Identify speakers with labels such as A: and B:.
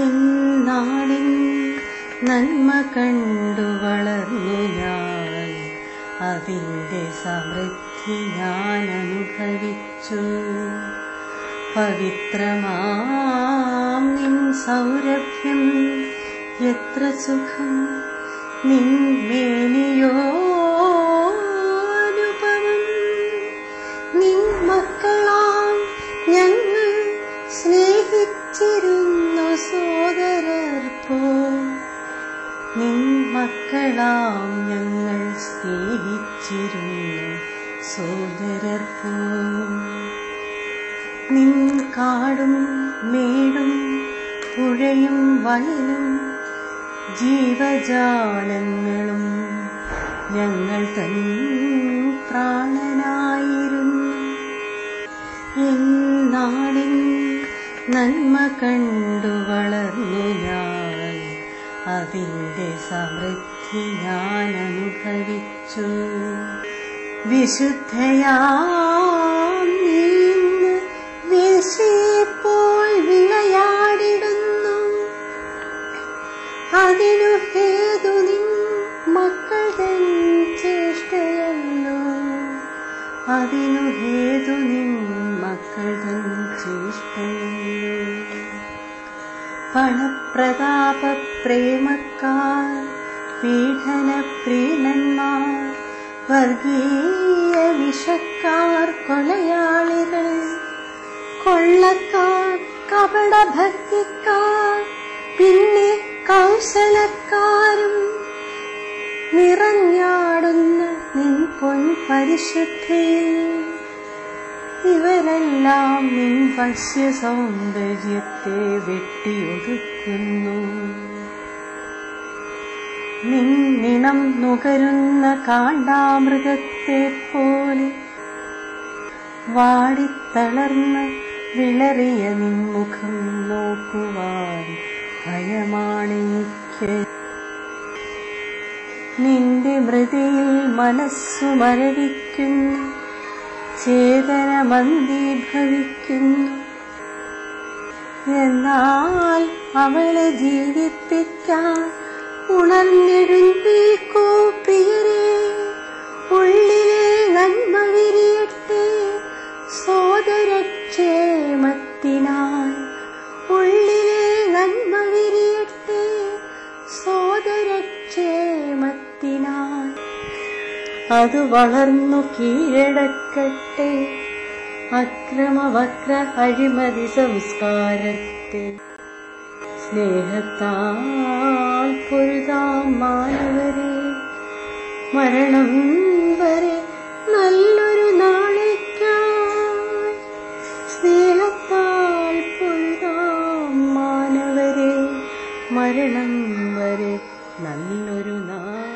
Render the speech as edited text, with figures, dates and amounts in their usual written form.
A: ഇന്നാടിൻ നന്മ കണ്ടു വളർന്നു ഞാൻ, അതിൻ്റെ സമൃദ്ധി ഞാൻ അനുഭവിച്ചു. പവിത്രമാം നിൻ സൗരഭ്യം എത്ര സുഖം, നിൻ മേനിയോനുപമം. നിൻ മക്കളാം ഞങ്ങൾ സ്നേഹിച്ചിരുന്നു സോദരർ പോ, നിൻ മക്കളാം ഞങ്ങൾ സ്നേഹിച്ചിരുന്നു സോദരർ പോ. നിൻ കാടും മേടും പുഴയും വയലും ജീവജാലങ്ങളും ഞങ്ങൾ തൻ പ്രാണനായിരുന്നു. എന്നാടിൻ നന്മ കണ്ടു വളർന്നു ഞാൻ, അതിൻ്റെ സമൃദ്ധി ഞാൻ അനുഭവിച്ചു. വിശുദ്ധയാം നീന്ന് വേശ്യയെപ്പോൾ വിളയാടിടുന്നു, അതിനു ഹേതു നിൻ മക്കൾ തൻ ചേഷ്ടയല്ലോ, അതിനു ഹേതു നിൻ മക്കൾ തൻ ചേഷ്ടയല്ലോ. പണപ്രതാപ പ്രേമക്കാർ, പീഡനപ്രീണന്മാർ, വർഗീയ വിഷക്കാർ, കൊലയാളികൾ, കൊള്ളക്കാർ, കപടഭക്തിക്കാർ, പിന്നെ കൗശലക്കാരും നിറഞ്ഞാടുന്ന നിൻ പൊൻപരിശുദ്ധിയിൽ ഇവരെല്ലാം നിൻ വശ്യ സൗന്ദര്യത്തെ വെട്ടിയൊതുക്കുന്നു. നിൻ നിണം നുകരുന്ന കാണ്ടാമൃഗത്തെ പോലെ വാടിത്തളർന്ന് വിളറിയ നിൻ മുഖം നോക്കുവാൻ ഭയമാണെനിക്ക്. നിന്റെ മൃതിയിൽ മനസ്സു മരവിക്കുന്നു, ചേതന മന്ദീഭവിക്കുന്നു. എന്നാൽ അവളെ ജീവിപ്പിക്കാൻ ഉണർന്നെഴുന്നേൽക്കൂ പ്രിയരേ, ഉള്ളിലെ നന്മ വിരിയട്ടെ സോദരക്ഷേമത്തിനായി, ഉള്ളിലെ നന്മ വിരിയട്ടെ സോദരക്ഷേമത്തിനായി. അത് വളർന്നു കീഴടക്കട്ടെ അക്രമവക്ര അഴിമതി സംസ്കാരത്തെ. സ്നേഹത്താൽ പൊരുതാം മാനവരെ, മരണം വരെ നല്ലൊരു നാളേക്കായി. സ്നേഹത്താൽ പൊരുതാം മാനവരെ, മരണം വരെ നല്ലൊരു നാൾ.